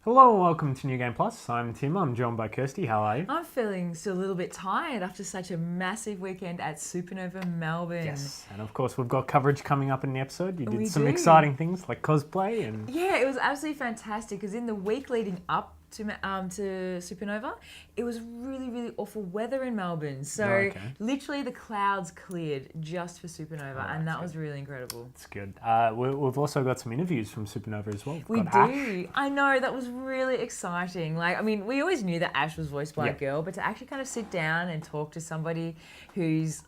Hello and welcome to New Game Plus. I'm Tim, I'm joined by Kirsty. How are you? I'm feeling still a little bit tired after such a massive weekend at Supernova Melbourne. Yes, and of course we've got coverage coming up in the episode. You did some do. exciting things like cosplay and... Yeah, it was absolutely fantastic because in the week leading up to Supernova, it was really awful weather in Melbourne. So literally the clouds cleared just for Supernova, and that was really incredible. It's good. We've also got some interviews from Supernova as well. We do. I know, that was really exciting. Like, I mean, we always knew that Ash was voiced by a girl, but to actually kind of sit down and talk to somebody who's,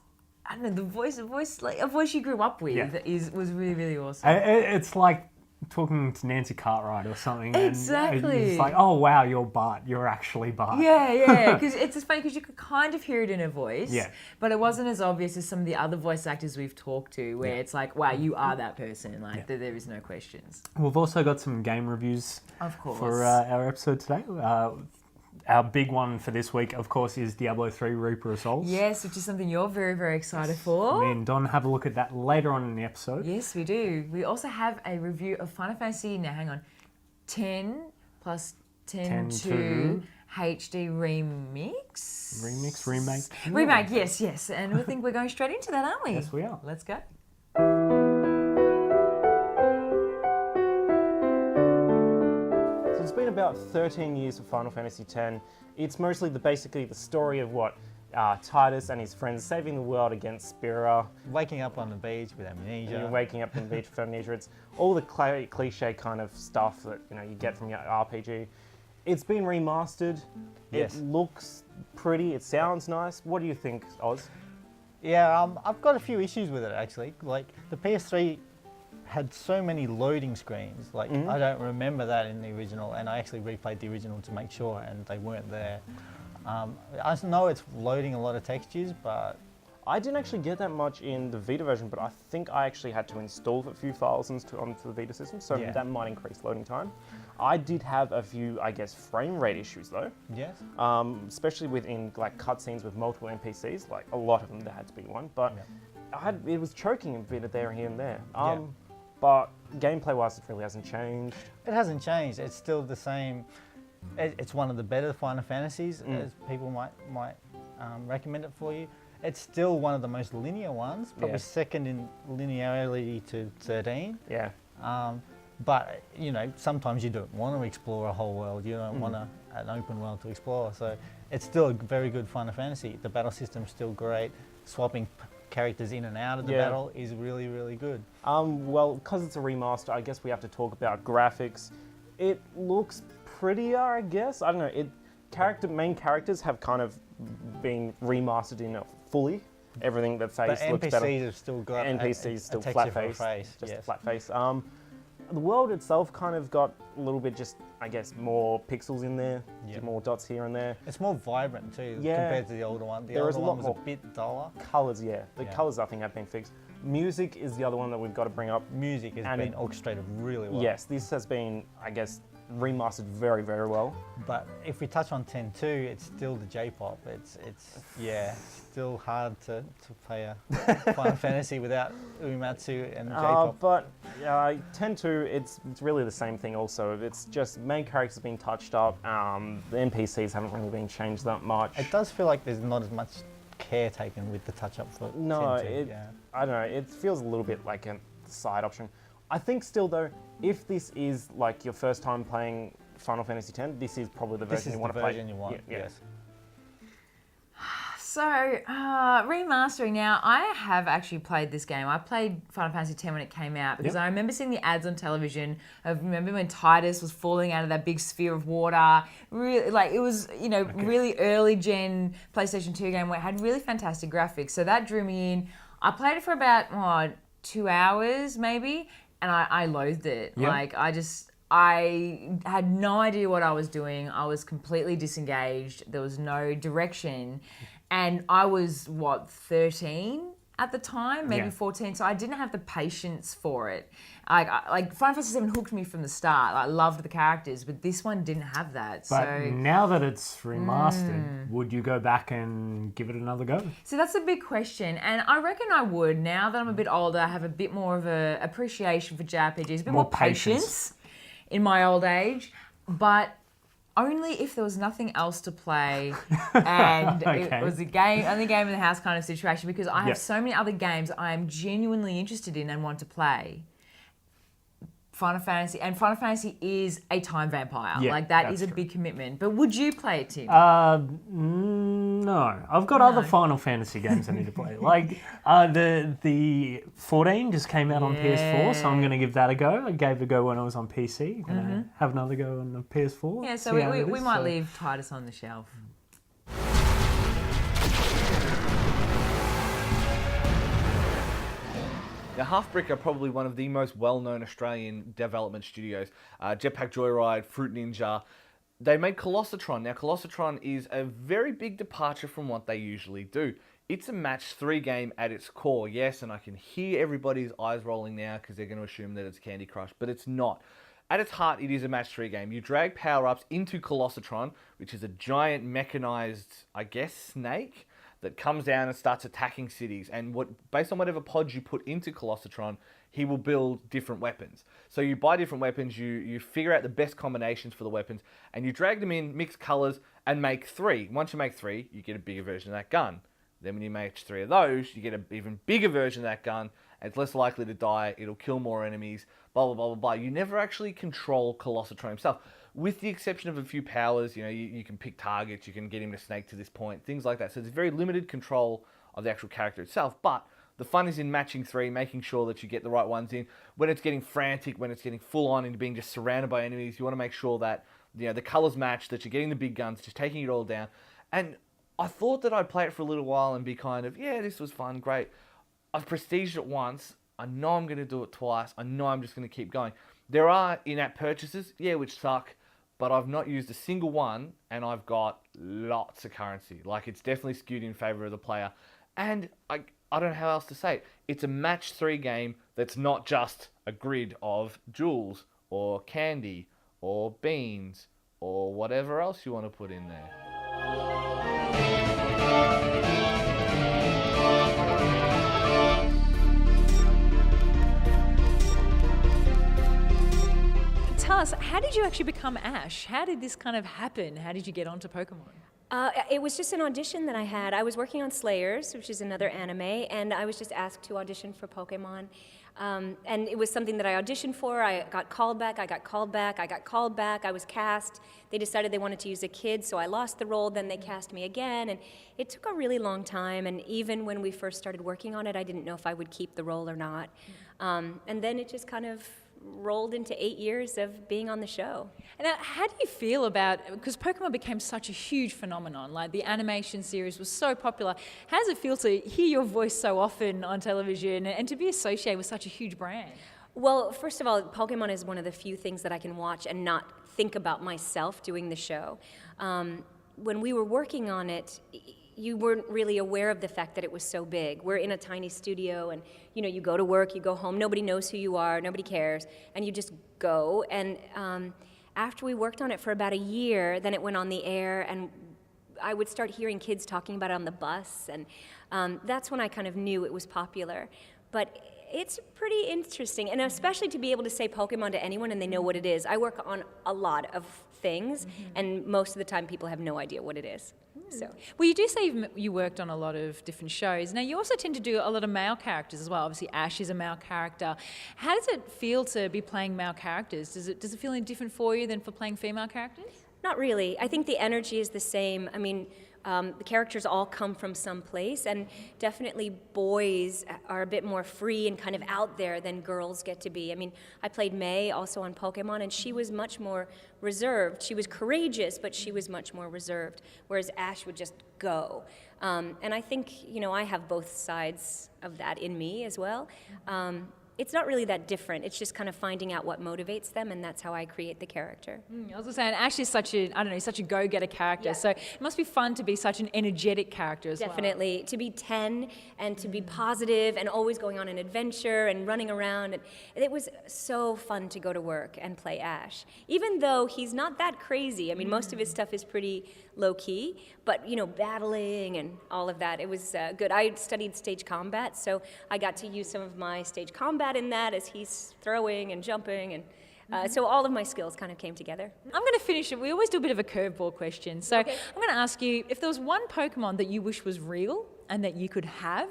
I don't know, the voice like a voice you grew up with was really awesome. It's like talking to Nancy Cartwright or something. Exactly. And it's like, oh wow, you're Bart. You're actually Bart. Yeah. Because it's just funny because you could kind of hear it in her voice. Yeah. But it wasn't as obvious as some of the other voice actors we've talked to, where it's like, wow, you are that person. Like there is no questions. We've also got some game reviews. Of course. For our episode today. Our big one for this week, of course, is Diablo 3 Reaper of Souls. Yes, which is something you're very excited for. Me and Don have a look at that later on in the episode. Yes, we do. We also have a review of Final Fantasy, 10 plus 10 2 HD Remake, yes. And we think we're going straight into that, aren't we? Yes, we are. Let's go. It's been about 13 years for Final Fantasy X. It's mostly basically the story of what Titus and his friends saving the world against Spira. Waking up on the beach with amnesia. Waking up on the beach with amnesia. It's all the cliche kind of stuff that you get from your RPG. It's been remastered. Yes. It looks pretty. It sounds nice. What do you think, Oz? Yeah, I've got a few issues with it actually. Like the PS3 had so many loading screens. Like I don't remember that in the original, and I actually replayed the original to make sure, and they weren't there. I know it's loading a lot of textures, but I didn't actually get that much in the Vita version, but I think I actually had to install a few files onto the Vita system, so that might increase loading time. I did have a few, I guess, frame rate issues though. Yes. Especially within like cutscenes with multiple NPCs, like a lot of them there had to be one, but it was choking a bit there here and there. But gameplay-wise, it really hasn't changed. It hasn't changed. It's still the same. It's one of the better Final Fantasies, as people might recommend it for you. It's still one of the most linear ones, probably second in linearity to 13. Yeah. But sometimes you don't want to explore a whole world. You don't want an open world to explore. So it's still a very good Final Fantasy. The battle system's still great. Swapping characters in and out of the battle is really good. Well, because it's a remaster, I guess we have to talk about graphics. It looks prettier, I guess. I don't know. Main characters have kind of been remastered in fully. Everything that face looks better. NPCs have still got NPCs still flat face. Just a flat face. The world itself kind of got a little bit just, I guess, more pixels in there, more dots here and there. It's more vibrant too compared to the older one. The older one was a bit duller. Colours, the colours I think have been fixed. Music is the other one that we've got to bring up. Music has been orchestrated really well. Yes, this has been, I guess, remastered very well. But if we touch on 10.2, it's still the J-pop. It's still hard to play a Final Fantasy without Uematsu and J-pop. But 10.2, it's really the same thing also. It's just main characters being touched up. The NPCs haven't really been changed that much. It does feel like there's not as much care taken with the touch-up for 10.2. I don't know. It feels a little bit like a side option. I think still though, if this is like your first time playing Final Fantasy X, this is probably the version you want to play. This is the version you want, yes. So, remastering now, I have actually played this game. I played Final Fantasy X when it came out because I remember seeing the ads on television. I remember when Titus was falling out of that big sphere of water. Really, like it was, really early gen PlayStation 2 game where it had really fantastic graphics. So that drew me in. I played it for about 2 hours maybe, and I loathed it. Yeah. Like I had no idea what I was doing. I was completely disengaged. There was no direction. And I was, 13 at the time, maybe 14. So I didn't have the patience for it. Like Final Fantasy VII hooked me from the start. I loved the characters, but this one didn't have that. But now that it's remastered, would you go back and give it another go? So that's a big question. And I reckon I would. Now that I'm a bit older, I have a bit more of an appreciation for JRPGs, a bit more patience in my old age. but only if there was nothing else to play and it was only game in the house kind of situation, because I have so many other games I am genuinely interested in and want to play. Final Fantasy is a time vampire. Yeah, like that is a true. big commitment. But would you play it, Tim? No, I've got other Final Fantasy games I need to play. Like the 14 just came out on PS4, so I'm going to give that a go. I gave it a go when I was on PC. Gonna have another go on the PS4. Yeah, so we might leave Titus on the shelf. Now, Halfbrick are probably one of the most well-known Australian development studios. Jetpack Joyride, Fruit Ninja. They made Colossatron. Now, Colossatron is a very big departure from what they usually do. It's a match 3 game at its core, yes, and I can hear everybody's eyes rolling now because they're going to assume that it's Candy Crush, but it's not. At its heart, it is a match 3 game. You drag power-ups into Colossatron, which is a giant mechanized, I guess, snake that comes down and starts attacking cities. And based on whatever pods you put into Colossatron, he will build different weapons. So you buy different weapons, you figure out the best combinations for the weapons, and you drag them in, mix colors, and make 3. Once you make 3, you get a bigger version of that gun. Then when you make 3 of those, you get an even bigger version of that gun, and it's less likely to die, it'll kill more enemies, blah, blah, blah, blah, blah. You never actually control Colossatron himself. With the exception of a few powers, you can pick targets, you can get him to snake to this point, things like that. So there's very limited control of the actual character itself, but the fun is in matching 3, making sure that you get the right ones in. When it's getting frantic, when it's getting full on and being just surrounded by enemies, you want to make sure that the colors match, that you're getting the big guns, just taking it all down. And I thought that I'd play it for a little while and be kind of, yeah, this was fun, great. I've prestiged it once, I know I'm going to do it twice, I know I'm just going to keep going. There are in-app purchases, which suck, but I've not used a single one, and I've got lots of currency. Like, it's definitely skewed in favor of the player. And I don't know how else to say it. It's a match 3 game that's not just a grid of jewels or candy or beans or whatever else you want to put in there. Tell us, how did you actually become Ash? How did this kind of happen? How did you get onto Pokemon? It was just an audition that I had. I was working on Slayers, which is another anime, and I was just asked to audition for Pokemon. And it was something that I auditioned for. I got called back, I got called back, I got called back, I was cast. They decided they wanted to use a kid, so I lost the role, then they cast me again, and it took a really long time, and even when we first started working on it, I didn't know if I would keep the role or not. And then it just kind of rolled into 8 years of being on the show. And how do you feel about, because Pokemon became such a huge phenomenon, like the animation series was so popular, how does it feel to hear your voice so often on television and to be associated with such a huge brand? Well, first of all, Pokemon is one of the few things that I can watch and not think about myself doing the show. When we were working on it, you weren't really aware of the fact that it was so big. We're in a tiny studio, and you go to work, you go home, nobody knows who you are, nobody cares, and you just go. And after we worked on it for about a year, then it went on the air, and I would start hearing kids talking about it on the bus, and that's when I kind of knew it was popular. But it's pretty interesting, and especially to be able to say Pokemon to anyone and they know what it is. I work on a lot of things, and most of the time people have no idea what it is. So. Well, you do say you worked on a lot of different shows. Now, you also tend to do a lot of male characters as well. Obviously, Ash is a male character. How does it feel to be playing male characters? Does it feel any different for you than for playing female characters? Not really. I think the energy is the same. I mean, the characters all come from some place, and definitely boys are a bit more free and kind of out there than girls get to be. I mean, I played May also on Pokemon, and she was much more reserved. She was courageous, but she was much more reserved, whereas Ash would just go. And I think, I have both sides of that in me as well. It's not really that different. It's just kind of finding out what motivates them, and that's how I create the character. I was saying, Ash is such a go-getter character. So it must be fun to be such an energetic character as well. Definitely. To be 10 and to be positive and always going on an adventure and running around. And it was so fun to go to work and play Ash. Even though he's not that crazy. I mean, most of his stuff is pretty low-key, but, battling and all of that, it was good. I studied stage combat, so I got to use some of my stage combat in that as he's throwing and jumping, and So all of my skills kind of came together. I'm going to finish it. We always do a bit of a curveball question. So I'm going to ask you, if there was one Pokemon that you wish was real and that you could have,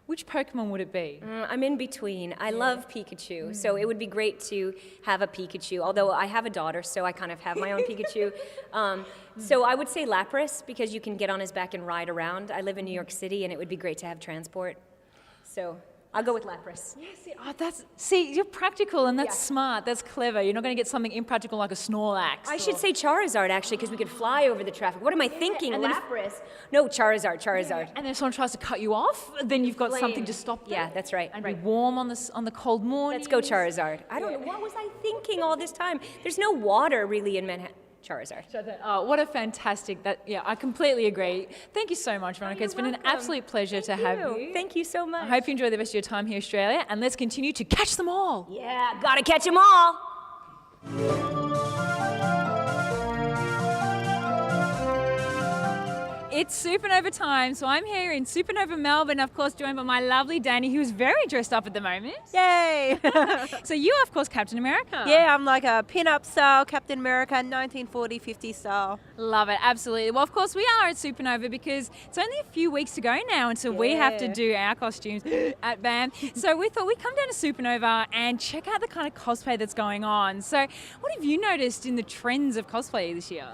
which Pokemon would it be? I'm in between. I love Pikachu, so it would be great to have a Pikachu, although I have a daughter, so I kind of have my own Pikachu. So I would say Lapras, because you can get on his back and ride around. I live in New York City, and it would be great to have transport. So I'll go with Lapras. You're practical, and that's smart. That's clever. You're not going to get something impractical like a Snorlax. I should say Charizard, actually, because we could fly over the traffic. What am I thinking? and then Lapras? No, Charizard. And then if someone tries to cut you off, then you've got something to stop them. Yeah, that's right. And be warm on the cold morning. Let's go Charizard. I don't know, what was I thinking all this time? There's no water really in Manhattan. Charizard. Oh, what a fantastic, I completely agree. Thank you so much, Veronica. It's been an absolute pleasure to have you. Thank you so much. I hope you enjoy the rest of your time here, Australia, and let's continue to catch them all. Yeah, gotta catch them all. It's Supernova time, so I'm here in Supernova Melbourne, of course, joined by my lovely Danny, who's very dressed up at the moment. Yay! So you are, of course, Captain America. Yeah, I'm like a pin-up style Captain America, 1940-50 style. Love it, absolutely. Well, of course, we are at Supernova because it's only a few weeks to go now until we have to do our costumes at BAM. So we thought we'd come down to Supernova and check out the kind of cosplay that's going on. So what have you noticed in the trends of cosplay this year?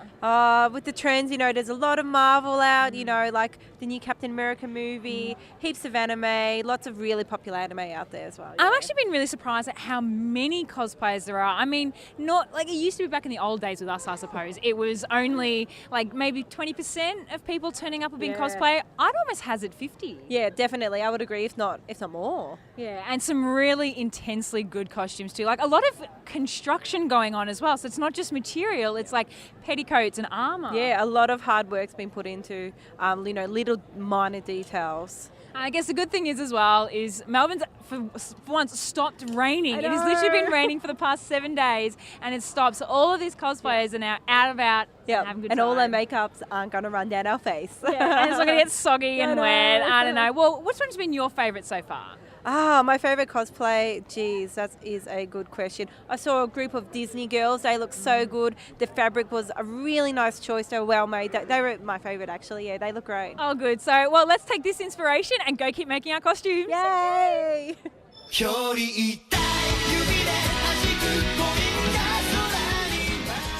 With the trends, there's a lot of Marvel out, like the new Captain America movie, heaps of anime, lots of really popular anime out there as well. I've actually been really surprised at how many cosplayers there are. I mean, not like it used to be back in the old days with us, I suppose. It was only like maybe 20% of people turning up and being cosplay. I'd almost hazard 50. Yeah, definitely. I would agree, if not more. Yeah, and some really intensely good costumes too. Like a lot of construction going on as well. So it's not just material, it's like petticoats and armour. Yeah, a lot of hard work's been put into, little minor details. And I guess the good thing is as well is Melbourne's for once stopped raining. It has literally been raining for the past 7 days and it stopped. So all of these cosplayers are now out and having a good time. And all their makeups aren't going to run down our face. Yeah, and it's not going to get soggy and wet. I don't know. Well, which one's been your favourite so far? My favourite cosplay, geez, that is a good question. I saw a group of Disney girls. They look so good. The fabric was a really nice choice. They were well made. They were my favourite, actually. Yeah, they look great. Oh, good. So, well, let's take this inspiration and go keep making our costumes. Yay!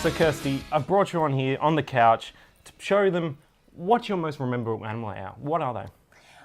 So Kirsty, I brought you on here on the couch to show them what's your most memorable anime out. What are they?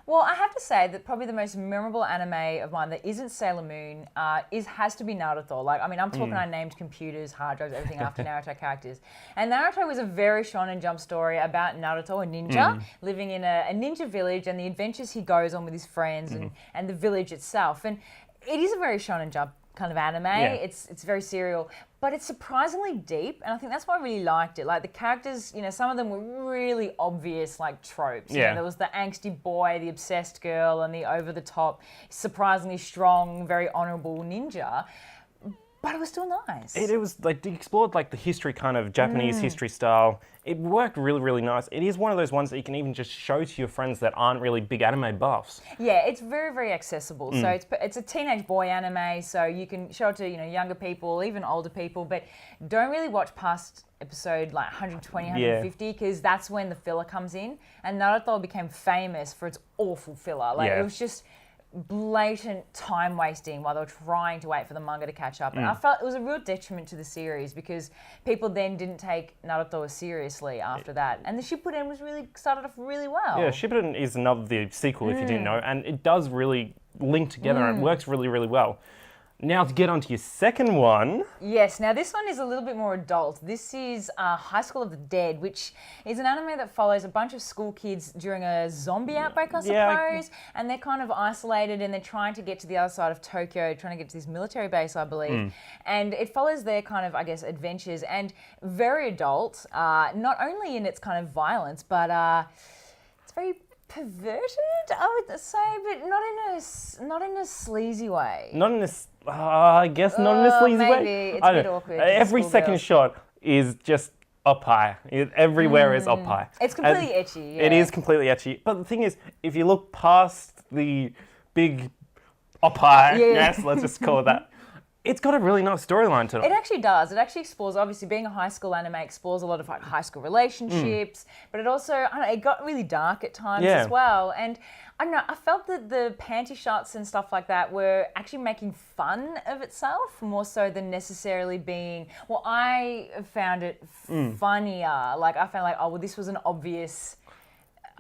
Well, I have to say that probably the most memorable anime of mine that isn't Sailor Moon has to be Naruto. Like, I mean, I'm talking I named computers, hard drives, everything after Naruto characters. And Naruto was a very shonen jump story about Naruto, a ninja, living in a ninja village and the adventures he goes on with his friends and the village itself. And it is a very shonen jump kind of anime. Yeah. It's very serial, but it's surprisingly deep, and I think that's why I really liked it. Like the characters, some of them were really obvious, like tropes. Yeah. There was the angsty boy, the obsessed girl, and the over-the-top, surprisingly strong, very honourable ninja. But it was still nice. It was like, it explored like the history, kind of Japanese history style. It worked really, really nice. It is one of those ones that you can even just show to your friends that aren't really big anime buffs. Yeah, it's very, very accessible. So it's a teenage boy anime, so you can show it to younger people, even older people, but don't really watch past episode like 120, 150, because that's when the filler comes in. And Naruto became famous for its awful filler. Like it was just blatant time wasting while they were trying to wait for the manga to catch up. And I felt it was a real detriment to the series because people then didn't take Naruto as seriously after that. And the Shippuden was started off really well. Yeah, Shippuden is the sequel if you didn't know, and it does really link together and it works really, really well. Now to get on to your second one. Yes, now this one is a little bit more adult. This is High School of the Dead, which is an anime that follows a bunch of school kids during a zombie outbreak, I suppose. And they're kind of isolated and they're trying to get to the other side of Tokyo, trying to get to this military base, I believe. And it follows their kind of, I guess, adventures and very adult, not only in its kind of violence, but it's very perverted, I would say, but not in a sleasy way. Not in this, I guess not in a sleazy way. Maybe. It's a bit awkward. Every second shot is just up high. Everywhere is up high. It's completely ecchi. Yeah. It is completely ecchi. But the thing is, if you look past the big up high, yes, let's just call it that, it's got a really nice storyline to it. It actually does. It actually explores, obviously being a high school anime, explores a lot of like high school relationships, but it also, I don't know, it got really dark at times as well. And I don't know, I felt that the panty shots and stuff like that were actually making fun of itself more so than necessarily being, well, I found it funnier. Like I found like, oh, well, this was an obvious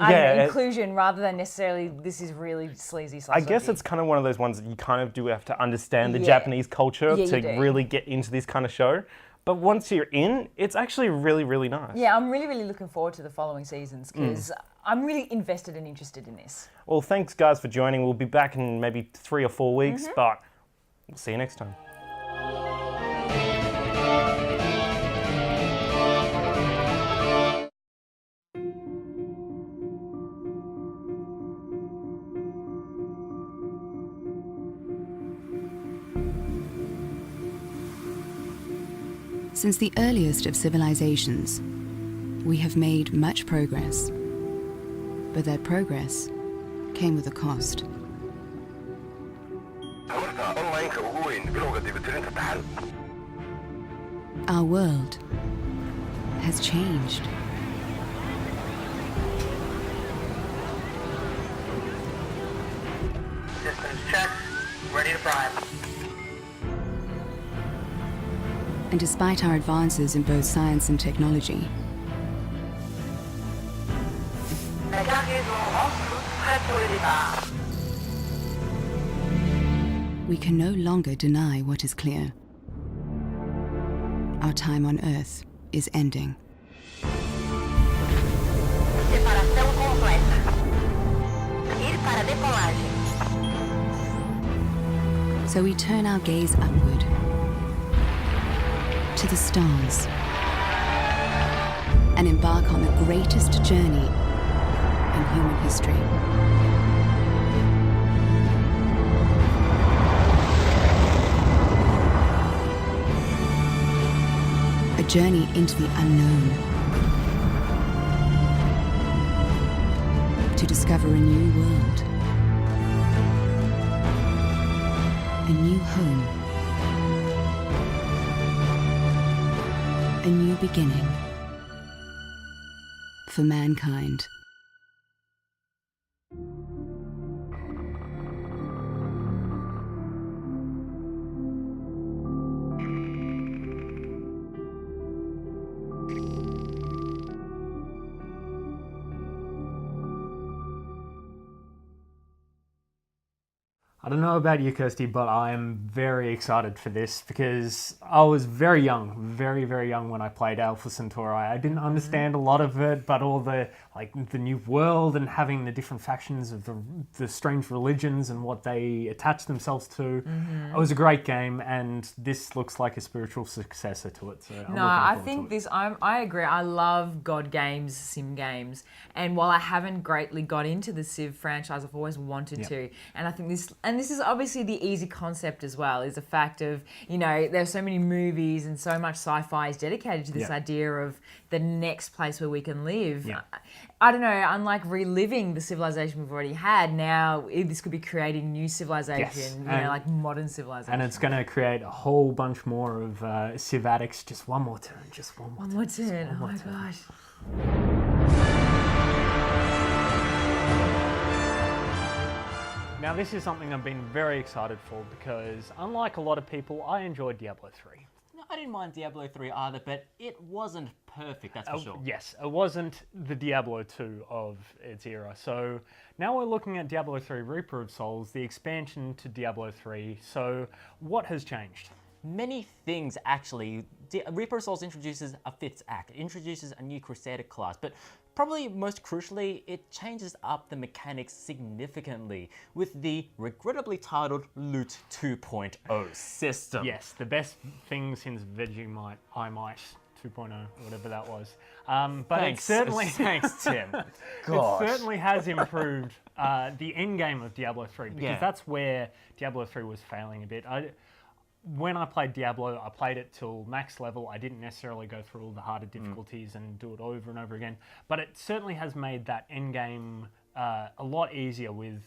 inclusion rather than necessarily this is really sleazy. I guess it's kind of one of those ones that you kind of do have to understand the Japanese culture to really get into this kind of show. But once you're in, it's actually really, really nice. Yeah, I'm really, really looking forward to the following seasons because I'm really invested and interested in this. Well, thanks guys for joining. We'll be back in maybe 3 or 4 weeks, but we'll see you next time. Since the earliest of civilizations, we have made much progress. But that progress came with a cost. Our world has changed. Systems checked. Ready to prime. And despite our advances in both science and technology, we can no longer deny what is clear. Our time on Earth is ending. Separação completa. Ir para decolagem. So we turn our gaze upward to the stars and embark on the greatest journey in human history. A journey into the unknown, to discover a new world, a new home, a new beginning for mankind. I don't know about you, Kirsty, but I am very excited for this because I was very young, very, very young when I played Alpha Centauri. I didn't understand a lot of it, but all the the new world and having the different factions of the strange religions and what they attach themselves to. It was a great game, and this looks like a spiritual successor to it. So I'm I think this. I agree. I love God games, sim games, and while I haven't greatly got into the Civ franchise, I've always wanted to. And I think this. And this is obviously the easy concept as well, is the fact of, there's so many movies and so much sci-fi is dedicated to this idea of the next place where we can live. I don't know, unlike reliving the civilization we've already had, now this could be creating new civilization, like modern civilization. And it's going to create a whole bunch more of Civ addicts. Just one more turn, just one more turn. One more turn, oh my gosh. Now this is something I've been very excited for because unlike a lot of people, I enjoyed Diablo 3. No, I didn't mind Diablo 3 either, but it wasn't perfect, that's for sure. Yes, it wasn't the Diablo 2 of its era. So now we're looking at Diablo 3 Reaper of Souls, the expansion to Diablo 3. So what has changed? Many things, actually. Reaper of Souls introduces a 5th act. It introduces a new Crusader class, but probably most crucially, it changes up the mechanics significantly with the regrettably titled Loot 2.0 system. Yes, the best thing since Vegemite, iMite 2.0, whatever that was. But Thanks. It certainly... Thanks, Tim. It certainly has improved the end game of Diablo 3 because that's where Diablo 3 was failing a bit. When I played Diablo, I played it till max level. I didn't necessarily go through all the harder difficulties and do it over and over again. But it certainly has made that end game a lot easier with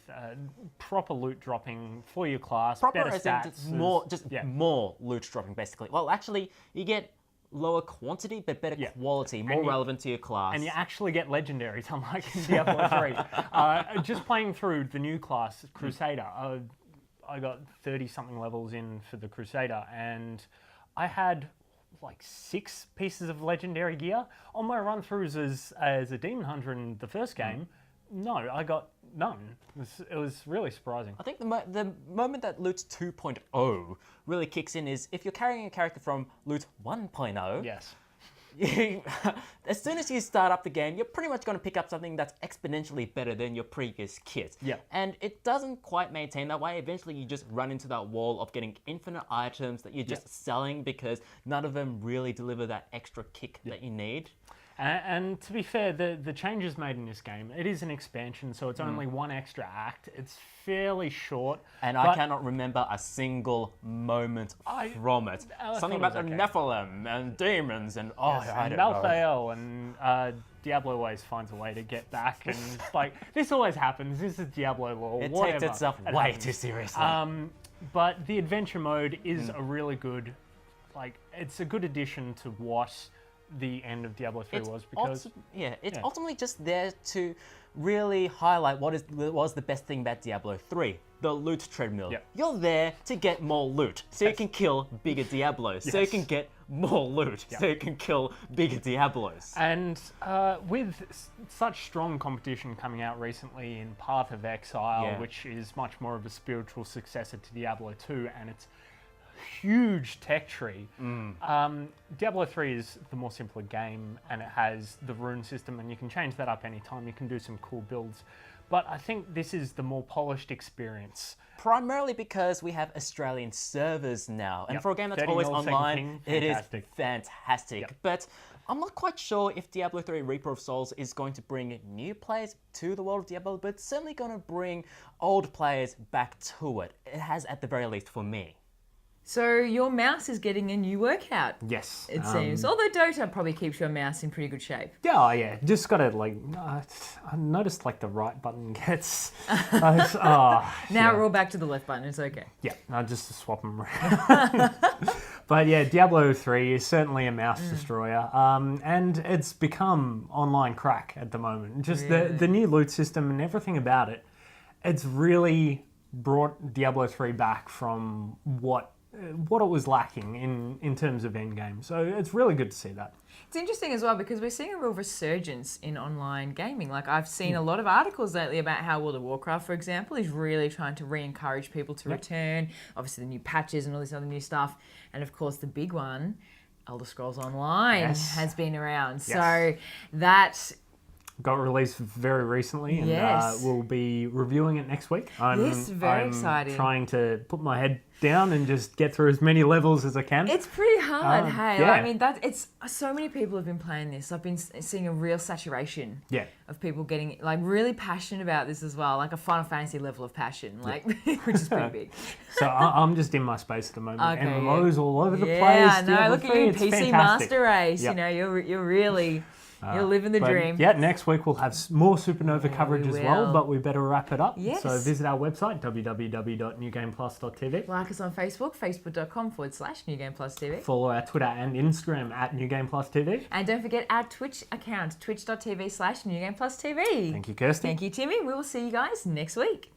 proper loot dropping for your class, Proper better as in stats. just more loot dropping, basically. Well, actually, you get lower quantity, but better quality, more relevant to your class. And you actually get legendaries, unlike in Diablo 3. Just playing through the new class, Crusader, I got 30-something levels in for the Crusader, and I had like 6 pieces of legendary gear. On my run-throughs as a Demon Hunter in the first game, no, I got none. It was really surprising. I think the moment that Loot 2.0 really kicks in is if you're carrying a character from Loot 1.0. Yes. As soon as you start up the game, you're pretty much going to pick up something that's exponentially better than your previous kit. Yeah. And it doesn't quite maintain that way. Eventually, you just run into that wall of getting infinite items that you're just selling because none of them really deliver that extra kick that you need. And to be fair, the changes made in this game, it is an expansion, so it's only one extra act. It's fairly short. And I cannot remember a single moment from it. Something about the Nephilim and demons and I don't know. Malthael and Diablo always finds a way to get back, and like this always happens. This is Diablo lore. It whatever. takes itself way too seriously. But the adventure mode is a really good, it's a good addition to what the end of Diablo 3 was, because it's ultimately just there to really highlight what was the best thing about Diablo 3, the loot treadmill. You're there to get more loot, so you can kill bigger Diablos, so you can get more loot, so you can kill bigger Diablos. And with such strong competition coming out recently in Path of Exile, which is much more of a spiritual successor to Diablo 2, and it's huge tech tree. Diablo 3 is the more simpler game, and it has the rune system, and you can change that up anytime. You can do some cool builds. But I think this is the more polished experience. Primarily because we have Australian servers now, and for a game that's always online, it is fantastic. But I'm not quite sure if Diablo 3 Reaper of Souls is going to bring new players to the world of Diablo, but it's certainly going to bring old players back to it. It has, at the very least, for me. So your mouse is getting a new workout. Yes. It seems. Although Dota probably keeps your mouse in pretty good shape. Yeah. Just got to I noticed the right button gets. Now we're all back to the left button. It's okay. Yeah. I just swap them around. But yeah, Diablo 3 is certainly a mouse destroyer, and it's become online crack at the moment. Just the new loot system and everything about it. It's really brought Diablo 3 back from what it was lacking in terms of endgame. So it's really good to see that. It's interesting as well because we're seeing a real resurgence in online gaming. I've seen a lot of articles lately about how World of Warcraft, for example, is really trying to re-encourage people to return. Obviously the new patches and all this other new stuff. And of course the big one, Elder Scrolls Online has been around. So that got released very recently, and we'll be reviewing it next week. I'm exciting. Trying to put my head down and just get through as many levels as I can. It's pretty hard, I mean, it's so many people have been playing this. I've been seeing a real saturation of people getting really passionate about this as well, like a Final Fantasy level of passion, which is pretty big. So I'm just in my space at the moment. Okay, MMOs all over the place. Yeah, no, look at you, it's PC fantastic. Master Race. You know, you're really. You're living the dream. Yeah, next week we'll have more Supernova coverage as well, but we better wrap it up. Yes. So visit our website, www.newgameplus.tv. Like us on Facebook, facebook.com/NewGamePlusTV. Follow our Twitter and Instagram @NewGamePlusTV. And don't forget our Twitch account, twitch.tv/NewGamePlusTV. Thank you, Kirsty. Thank you, Timmy. We will see you guys next week.